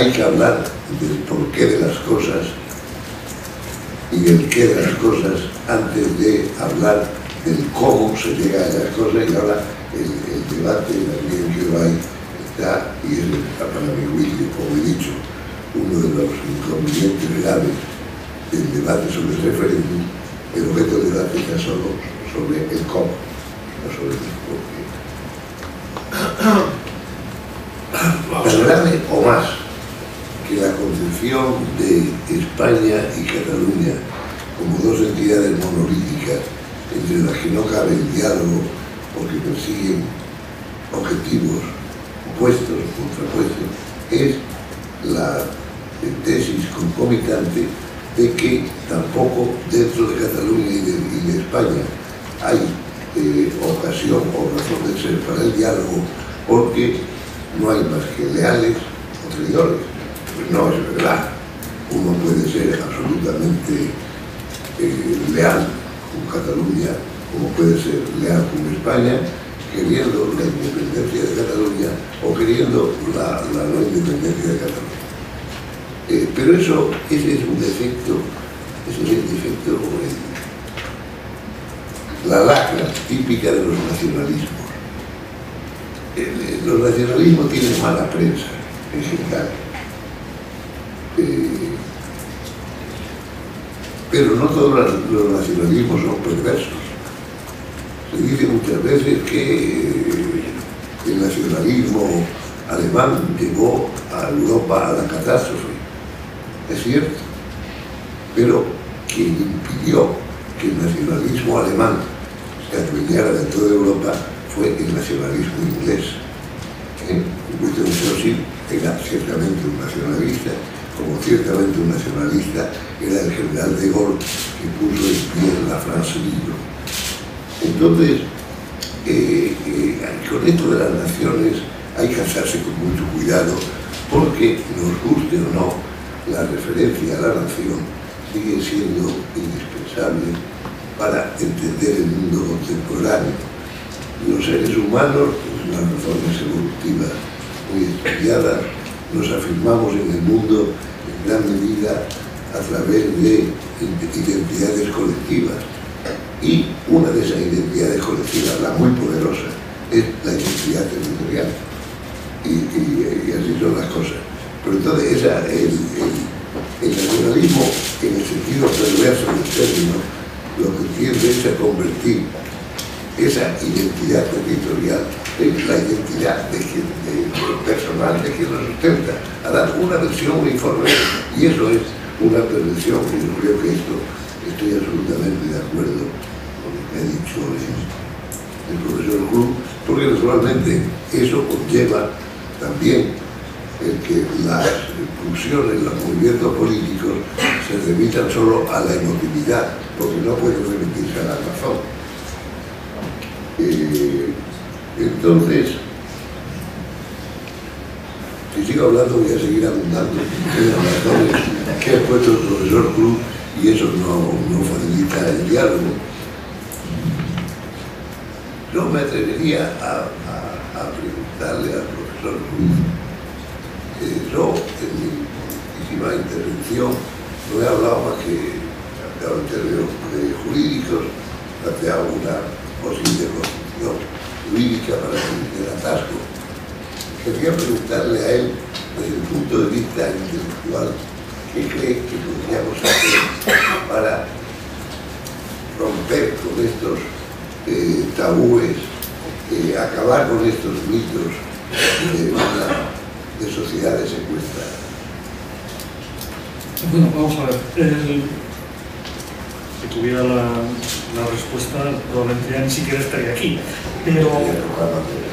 hay que hablar del porqué de las cosas y del qué de las cosas antes de hablar del cómo se llega a esas cosas. Y ahora el debate también que hay está, y es para mi juicio, como he dicho, uno de los inconvenientes graves del debate sobre el referéndum. El objeto del debate está solo sobre el cómo, no sobre el por qué. Tan grave o más que la concepción de España y Cataluña como dos entidades monolíticas entre las que no cabe el diálogo porque persiguen objetivos opuestos, contrapuestos, es la tesis concomitante de que tampoco dentro de Cataluña y de España hay ocasión o razón de ser para el diálogo, porque no hay más que leales o traidores. Pues no, es verdad. Uno puede ser absolutamente leal con Cataluña, como puede ser leal con España, queriendo la independencia de Cataluña o queriendo la no independencia de Cataluña. Pero ese es un defecto, ese es el defecto, la lacra típica de los nacionalismos. Los nacionalismos tienen mala prensa en general, pero no todos los nacionalismos son perversos. Se dice muchas veces que el nacionalismo alemán llevó a Europa a la catástrofe. Es cierto, pero quien impidió que el nacionalismo alemán se adueñara de toda Europa fue el nacionalismo inglés. Winston Churchill era ciertamente un nacionalista, como ciertamente un nacionalista era el general de Gaulle, que puso en pie la France libre. Entonces, con esto de las naciones hay que hacerse con mucho cuidado, porque nos guste o no, la referencia a la nación sigue siendo indispensable para entender el mundo contemporáneo. Los seres humanos, pues, las razones evolutivas muy estudiadas, nos afirmamos en el mundo en gran medida a través de identidades colectivas. Y una de esas identidades colectivas, la muy poderosa, es la identidad territorial. Y así son las cosas. Pero entonces el nacionalismo, en el sentido perverso del término, lo que tiende es a convertir esa identidad territorial en la identidad personal de quien lo sustenta, a dar una versión uniforme, y eso es una perversión. Y yo creo que estoy absolutamente de acuerdo con lo que ha dicho el profesor Cruz, porque naturalmente eso conlleva también el que las pulsiones, los movimientos políticos se remitan solo a la emotividad, porque no pueden remitirse a la razón. Entonces, si sigo hablando voy a seguir abundando en las razones que ha puesto el profesor Cruz, y eso no facilita el diálogo. Yo me atrevería a preguntarle al profesor Cruz. Yo, en mi última intervención, no he hablado más que en términos jurídicos, planteado una posible constitución jurídica para el atasco. Quería preguntarle a él, desde el punto de vista intelectual, qué cree que podríamos hacer para romper con estos tabúes, acabar con estos mitos de sociedades secuestradas. Bueno, vamos a ver. Si tuviera la respuesta, probablemente ya ni siquiera estaría aquí. Pero,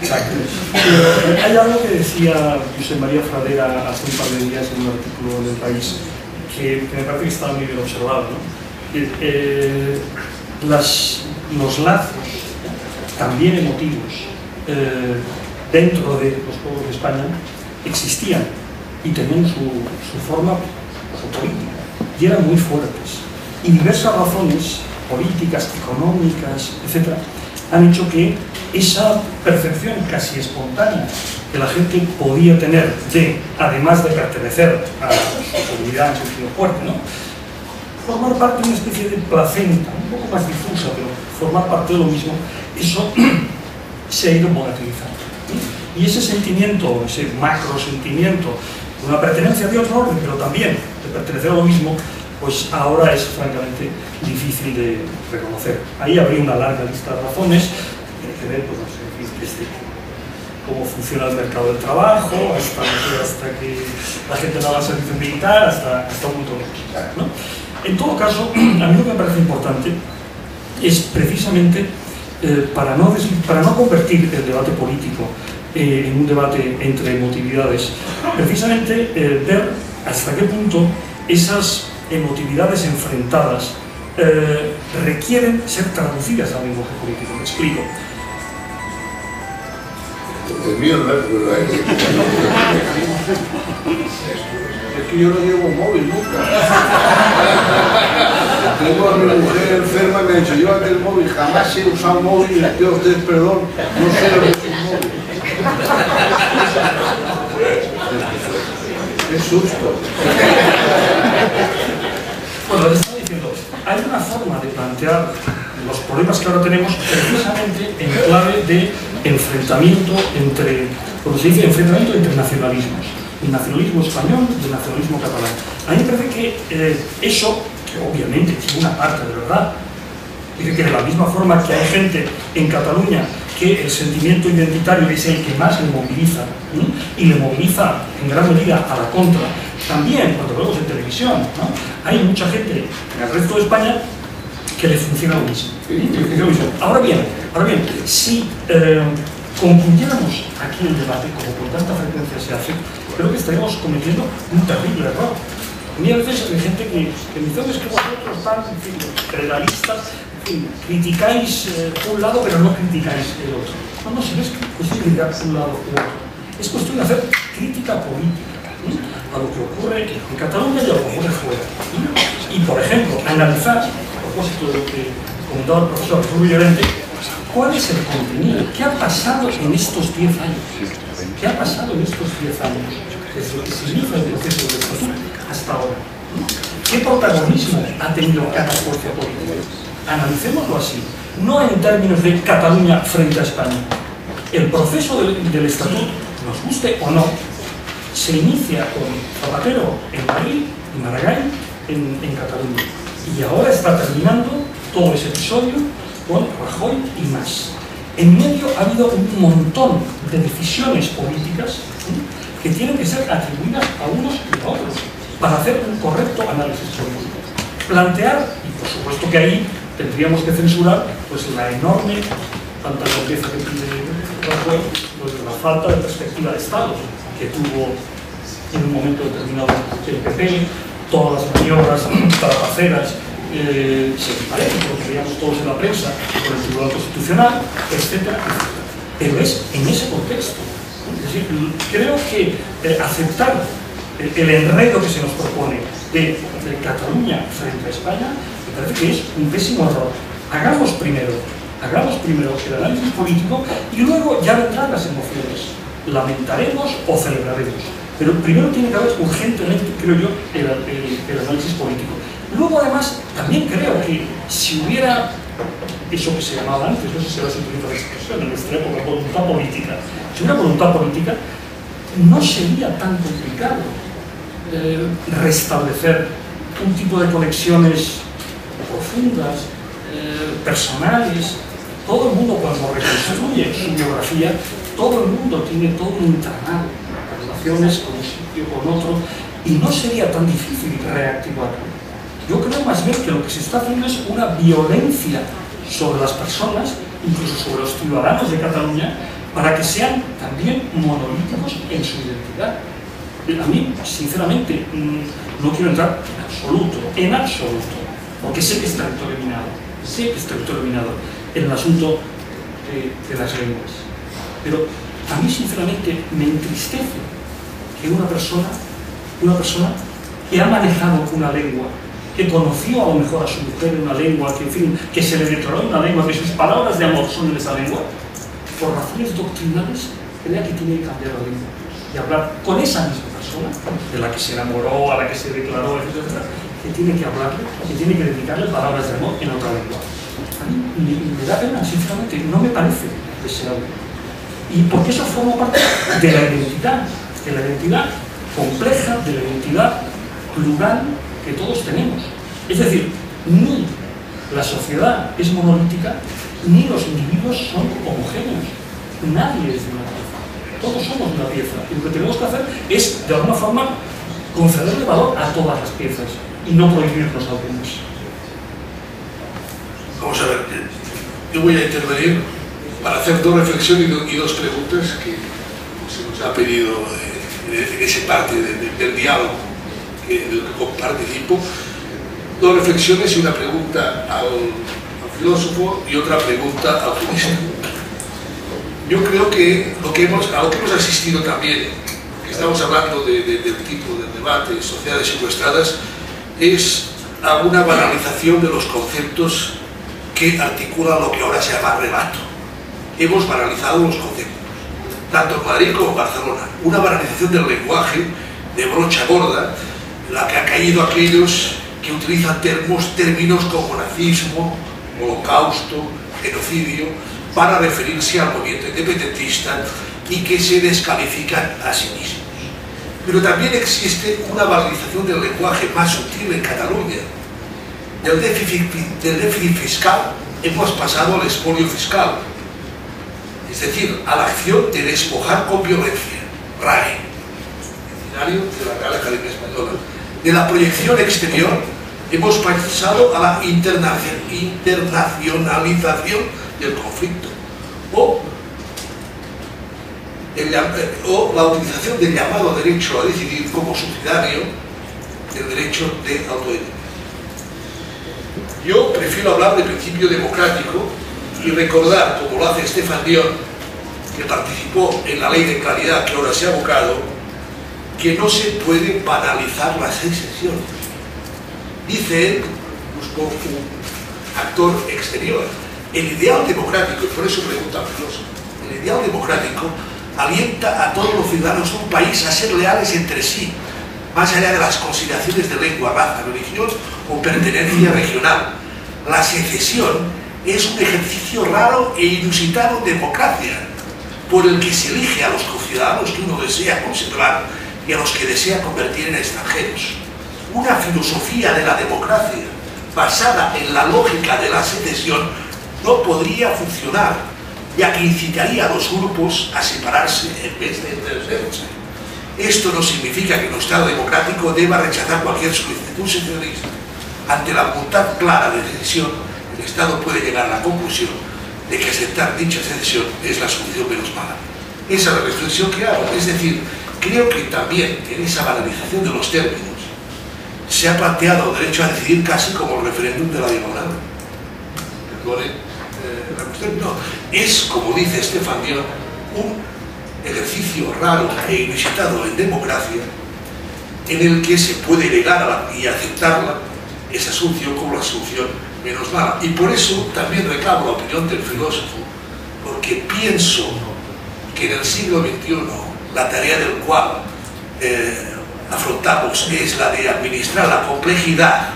exacto. Pero hay algo que decía José María Fradera hace un par de días en un artículo en El País, que me parece que estaba muy bien observado, ¿no? Los lazos, también emotivos, dentro de los pueblos de España, existían y tenían su forma, su política, y eran muy fuertes. Y diversas razones políticas, económicas, etc., han hecho que esa percepción casi espontánea que la gente podía tener de, además de pertenecer a su comunidad en sentido fuerte, ¿no?, formar parte de una especie de placenta, un poco más difusa, pero formar parte de lo mismo, eso se ha ido volatilizando. Y ese sentimiento, ese macro sentimiento, una pertenencia de otro orden, pero también de pertenecer a lo mismo, pues ahora es francamente difícil de reconocer. Ahí habría una larga lista de razones, tiene que ver, pues no sé, desde cómo funciona el mercado del trabajo, hasta que la gente no va al servicio militar, hasta un montón de cosas, ¿no? En todo caso, a mí lo que me parece importante es precisamente para no convertir el debate político en un debate entre emotividades, precisamente ver hasta qué punto esas emotividades enfrentadas requieren ser traducidas al lenguaje político. Me explico. El mío no es es que yo no llevo un móvil nunca. Tengo a mi mujer enferma y me ha dicho, llévate el móvil, jamás he usado un móvil, les pido a ustedes perdón, no sé lo que es un móvil. Qué susto. Bueno, les estaba diciendo, hay una forma de plantear los problemas que ahora tenemos precisamente en clave de enfrentamiento entre, como se dice, enfrentamiento entre nacionalismos. El nacionalismo español y el nacionalismo catalán. A mí me parece que eso, que obviamente tiene una parte de verdad, dice que de la misma forma que hay gente en Cataluña que el sentimiento identitario es el que más le moviliza, ¿no?, y le moviliza en gran medida a la contra, también cuando vemos en televisión, ¿no?, hay mucha gente en el resto de España que le funciona lo mismo. Ahora bien, si concluyéramos aquí el debate, como por tanta frecuencia se hace, creo que estaríamos cometiendo un terrible error. A mí a veces hay gente que me dice, es que vosotros están, en fin, federalistas, en fin, criticáis un lado pero no criticáis el otro. No, si no es cuestión de criticar un lado u otro, es cuestión de hacer crítica política, ¿sí?, a lo que ocurre en Cataluña y a lo que ocurre fuera. Y, por ejemplo, analizar, a propósito de lo que comentaba el profesor Rubio Llorente, ¿cuál es el contenido? ¿Qué ha pasado en estos 10 años? ¿Qué ha pasado en estos 10 años? Desde que se inicia el proceso de estatuto hasta ahora. ¿Qué protagonismo ha tenido cada fuerza política? Analicémoslo así, no en términos de Cataluña frente a España. El proceso del estatuto, nos guste o no, se inicia con Zapatero en Madrid y Maragall en Cataluña. Y ahora está terminando todo ese episodio con Rajoy y más. En medio ha habido un montón de decisiones políticas, ¿sí?, que tienen que ser atribuidas a unos y a otros para hacer un correcto análisis político. Plantear, y por supuesto que ahí tendríamos que censurar, pues la enorme pantalonqueza que pide Rajoy, pues la falta de perspectiva de Estado que tuvo en un momento determinado el PP, todas las maniobras trapaceras se parecen, porque veíamos todos en la prensa, por el Tribunal Constitucional, etcétera, etcétera. Pero es en ese contexto. Es decir, creo que aceptar el enredo que se nos propone de Cataluña frente a España, me parece que es un pésimo error. Hagamos primero el análisis político y luego ya vendrán las emociones. Lamentaremos o celebraremos. Pero primero tiene que haber urgentemente, creo yo, el análisis político. Luego, además, también creo que si hubiera eso que se llamaba antes, no sé si ahora se utiliza la expresión en nuestra época, voluntad política, si hubiera voluntad política, no sería tan complicado restablecer un tipo de conexiones profundas, personales. Todo el mundo, cuando reconstruye su biografía, todo el mundo tiene todo un entramado, relaciones con un sitio, con otro, y no sería tan difícil reactivarlo. Yo creo más bien que lo que se está haciendo es una violencia sobre las personas, incluso sobre los ciudadanos de Cataluña, para que sean también monolíticos en su identidad. A mí, sinceramente, no quiero entrar en absoluto, porque sé que está determinado en el asunto de las lenguas. Pero a mí, sinceramente, me entristece que una persona que ha manejado una lengua que conoció a lo mejor a su mujer en una lengua, que, en fin, que se le declaró en una lengua, que sus palabras de amor son en esa lengua, por razones doctrinales, crea que tiene que cambiar la lengua y hablar con esa misma persona, de la que se enamoró, a la que se declaró, etc., que tiene que hablarle, que tiene que dedicarle palabras de amor en otra lengua. A mí me da pena, sinceramente, no me parece deseable. Y porque eso forma parte de la identidad compleja, de la identidad plural que todos tenemos. Es decir, ni la sociedad es monolítica, ni los individuos son homogéneos. Nadie es de una pieza. Todos somos una pieza. Y lo que tenemos que hacer es, de alguna forma, concederle valor a todas las piezas y no prohibirnos algunas. Vamos a ver, yo voy a intervenir para hacer dos reflexiones y dos preguntas que se nos ha pedido en esa parte del diálogo en el que participo. Dos reflexiones y una pregunta al filósofo y otra pregunta al jurista. Yo creo que a lo que hemos asistido también, que estamos hablando del tipo de debate, sociedades secuestradas, es a una banalización de los conceptos que articulan lo que ahora se llama relato. Hemos banalizado los conceptos, tanto en Madrid como en Barcelona. Una banalización del lenguaje de brocha gorda, en la que han caído aquellos que utilizan términos como nazismo, holocausto, genocidio, para referirse al movimiento independentista y que se descalifican a sí mismos. Pero también existe una banalización del lenguaje más sutil en Cataluña. Del déficit fiscal hemos pasado al expolio fiscal, es decir, a la acción de despojar con violencia, RAE, diccionario de la Real Academia Española. De la proyección exterior hemos pasado a la internacionalización del conflicto o la utilización del llamado derecho a decidir como subsidiario del derecho de autodeterminación. Yo prefiero hablar de principio democrático y recordar, como lo hace Stefan Dion, que participó en la ley de claridad que ahora se ha abocado, que no se puede banalizar las excepciones. Dice él, buscó un actor exterior. El ideal democrático, y por eso pregunta al filósofo, el ideal democrático alienta a todos los ciudadanos de un país a ser leales entre sí, más allá de las consideraciones de lengua, raza, religión o pertenencia regional. La secesión es un ejercicio raro e inusitado en democracia, por el que se elige a los conciudadanos que uno desea conservar y a los que desea convertir en extranjeros. Una filosofía de la democracia basada en la lógica de la secesión no podría funcionar, ya que incitaría a los grupos a separarse en vez de entenderse. Esto no significa que un Estado democrático deba rechazar cualquier solicitud secessionista. Ante la voluntad clara de secesión, el Estado puede llegar a la conclusión de que aceptar dicha secesión es la solución menos mala. Esa es la reflexión que hago. Es decir, creo que también en esa banalización de los términos se ha planteado el derecho a decidir casi como el referéndum de la diagonal. Perdone la cuestión. No, es, como dice Stefan Dion, un ejercicio raro e inusitado en democracia en el que se puede llegar y aceptarla esa solución como la solución menos mala. Y por eso también reclamo la opinión del filósofo, porque pienso que en el siglo XXI la tarea del cual afrontamos es la de administrar la complejidad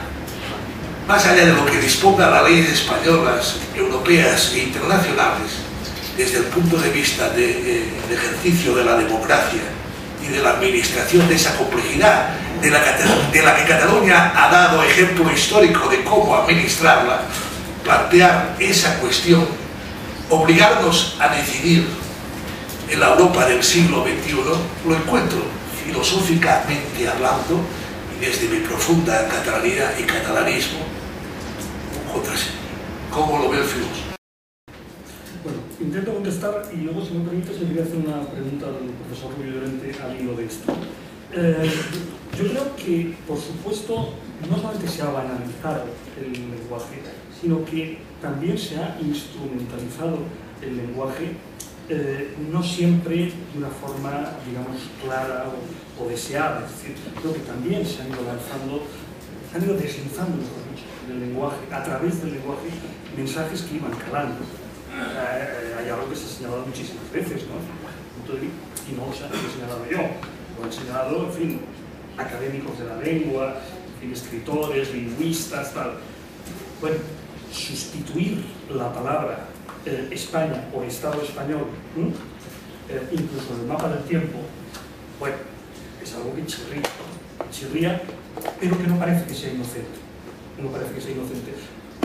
más allá de lo que disponga las leyes españolas, europeas e internacionales, desde el punto de vista del ejercicio de la democracia y de la administración de esa complejidad, de la que Cataluña ha dado ejemplo histórico de cómo administrarla, plantear esa cuestión, obligarnos a decidir en la Europa del siglo XXI, lo encuentro filosóficamente hablando, y desde mi profunda catalanía y catalanismo, un contrasentido. ¿Cómo lo ve el filósofo? Bueno, intento contestar y luego, si me permite, se quería hacer una pregunta al profesor Rubio Llorente al hilo de esto. Yo creo que, por supuesto, no solamente se ha banalizado el lenguaje, sino que también se ha instrumentalizado el lenguaje, no siempre de una forma, digamos, clara o deseada. Es decir, creo que también se han ido lanzando han ido deslizando, mejor dicho, del lenguaje, a través del lenguaje, mensajes que iban calando. Hay algo que se ha señalado muchísimas veces, ¿no? Y no lo he señalado yo, lo han señalado, en fin, académicos de la lengua, en fin, escritores, lingüistas, tal. Bueno, sustituir la palabra España por Estado español, incluso en el mapa del tiempo, bueno, es algo que chirría, pero que no parece que sea inocente. No parece que sea inocente.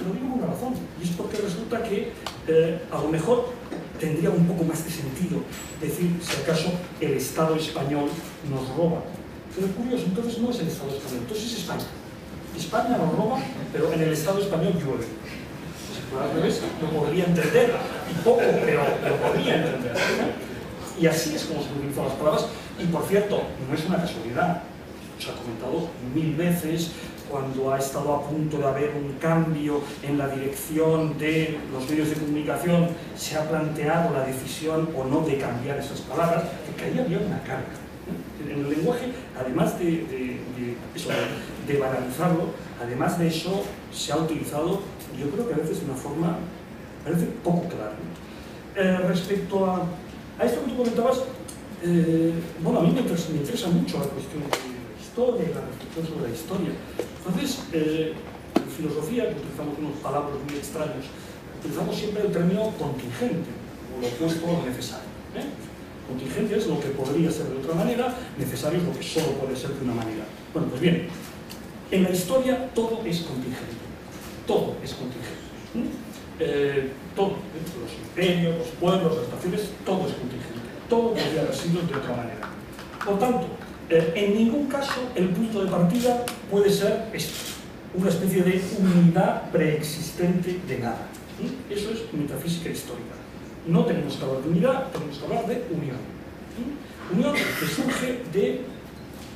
Lo digo por una razón, y es porque resulta que a lo mejor tendría un poco más de sentido decir, si acaso, el Estado español nos roba. Pero es curioso, entonces no es el Estado español, entonces es España. España nos roba, pero en el Estado español llueve. Pues al revés, lo podría entender, y poco, pero lo podría entender. Y así es como se utilizan las palabras, y por cierto, no es una casualidad. Se ha comentado 1000 veces cuando ha estado a punto de haber un cambio en la dirección de los medios de comunicación, se ha planteado la decisión o no de cambiar esas palabras, que ahí había una carga. En el lenguaje, además de banalizarlo, además de eso, se ha utilizado, yo creo que a veces de una forma, parece poco clara. Respecto a esto que tú comentabas, bueno, a mí me interesa mucho la cuestión de la historia y la reflexión sobre la historia. Entonces, en filosofía, que utilizamos unos palabras muy extraños, utilizamos siempre el término contingente, o lo opuesto a lo necesario. Contingente es lo que podría ser de otra manera, necesario es lo que solo puede ser de una manera. Bueno, pues bien, en la historia todo es contingente. Todo es contingente. Todo, los imperios, los pueblos, las naciones, todo es contingente. Todo podría haber sido de otra manera. Por tanto, en ningún caso el punto de partida puede ser esto, una especie de unidad preexistente de nada. Eso es metafísica histórica. No tenemos que hablar de unidad, tenemos que hablar de unión. Unión que surge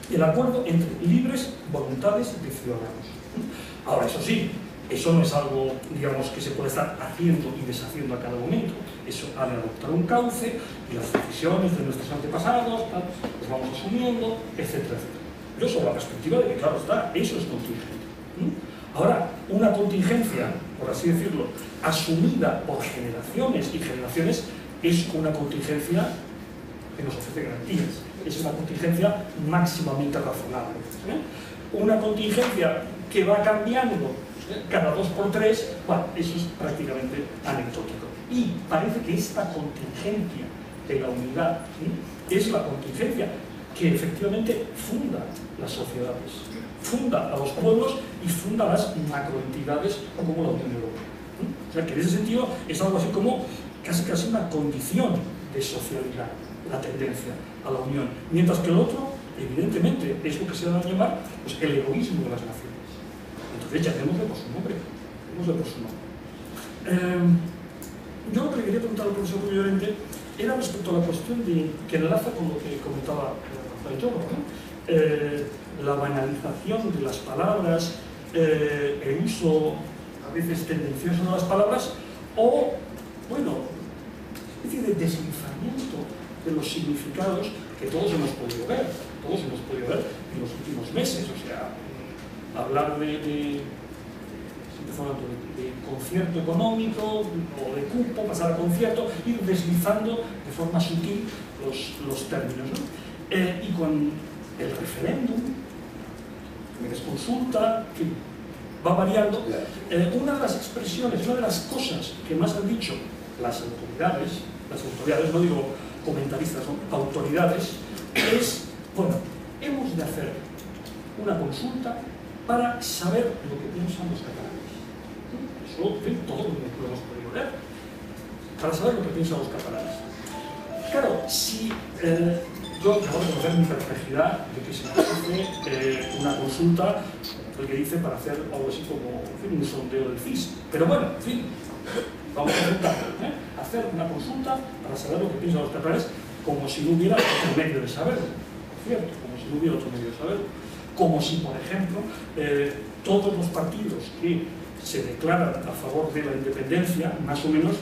del acuerdo entre libres voluntades de ciudadanos. Ahora, eso sí, eso no es algo, digamos, que se puede estar haciendo y deshaciendo a cada momento. Eso ha de adoptar un cauce y las decisiones de nuestros antepasados, los vamos asumiendo, etcétera, etcétera. Yo sobre la perspectiva de que, claro está, eso es contingente. Ahora, una contingencia, por así decirlo, asumida por generaciones y generaciones, es una contingencia que nos ofrece garantías. Es una contingencia máximamente razonable. Una contingencia que va cambiando cada 2 por 3, bueno, eso es prácticamente anecdótico. Y parece que esta contingencia de la unidad es la contingencia que efectivamente funda las sociedades, funda a los pueblos y funda las macroentidades como la Unión Europea. O sea que en ese sentido es algo así como casi una condición de socialidad, la tendencia a la unión. Mientras que el otro, evidentemente, es lo que se va a llamar pues, el egoísmo de las naciones. Entonces llamémosle por su nombre. Yo lo que le quería preguntar al profesor Rubio Llorente era respecto a la cuestión que enlaza con lo que comentaba Rafael Lloro, ¿no? La banalización de las palabras, el uso a veces tendencioso de las palabras o, bueno, una especie de deslizamiento de los significados que todos hemos podido ver en los últimos meses. O sea, hablar de concierto económico o de cupo, pasar a concierto, ir deslizando de forma sutil los términos, ¿no? Y con el referéndum, la consulta, en fin, va variando. Una de las expresiones, una de las cosas que más han dicho las autoridades, no digo comentaristas, son autoridades, es, bueno, hemos de hacer una consulta para saber lo que piensan los catalanes. Eso, en fin, todos lo hemos podido ver. Para saber lo que piensan los catalanes. Claro, si yo acabo de conocer mi perplejidad de que se hace una consulta, lo que dice para hacer algo así como, en fin, un sondeo del CIS. Pero bueno, en fin, vamos a intentarlo, hacer una consulta para saber lo que piensan los catalanes, como si no hubiera otro medio de saberlo, por cierto, como si no hubiera otro medio de saberlo. Como si, por ejemplo, todos los partidos que se declaran a favor de la independencia, más o menos,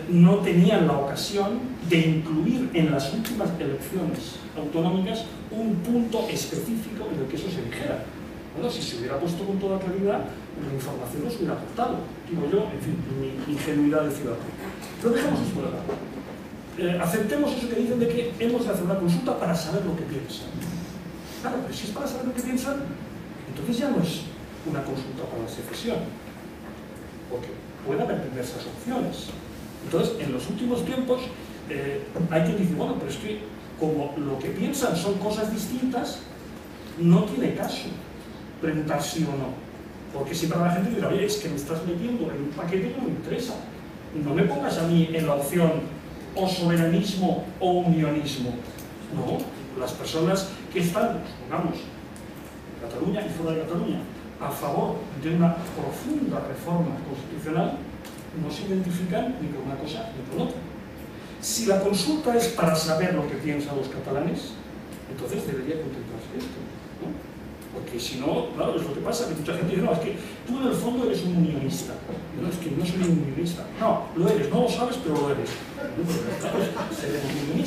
no tenían la ocasión de incluir en las últimas elecciones autonómicas un punto específico en el que eso se dijera. Bueno, si se hubiera puesto con toda claridad, la información nos hubiera aportado. Digo yo, en fin, mi ingenuidad de ciudadano. Pero dejemos esto de lado. Aceptemos eso que dicen de que hemos de hacer una consulta para saber lo que piensan. Claro, pero si es para saber lo que piensan, entonces ya no es una consulta para la secesión. Porque puede haber diversas opciones. Entonces, en los últimos tiempos, hay quien dice, bueno, pero es que como lo que piensan son cosas distintas, no tiene caso preguntar sí o no. Porque siempre la gente dirá, oye, es que me estás metiendo en un paquete que no me interesa. No me pongas a mí en la opción o soberanismo o unionismo. No, las personas que están, pongamos, en Cataluña y fuera de Cataluña, a favor de una profunda reforma constitucional, no se identifican ni con una cosa ni con otra. Si la consulta es para saber lo que piensan los catalanes, entonces debería contemplarse esto, ¿no? Porque si no, claro, es lo que pasa, que mucha gente dice, no, es que tú en el fondo eres un unionista. No, es que no soy un unionista. No, lo eres, no lo sabes, pero lo eres. No, pero claro, seremos unionistas.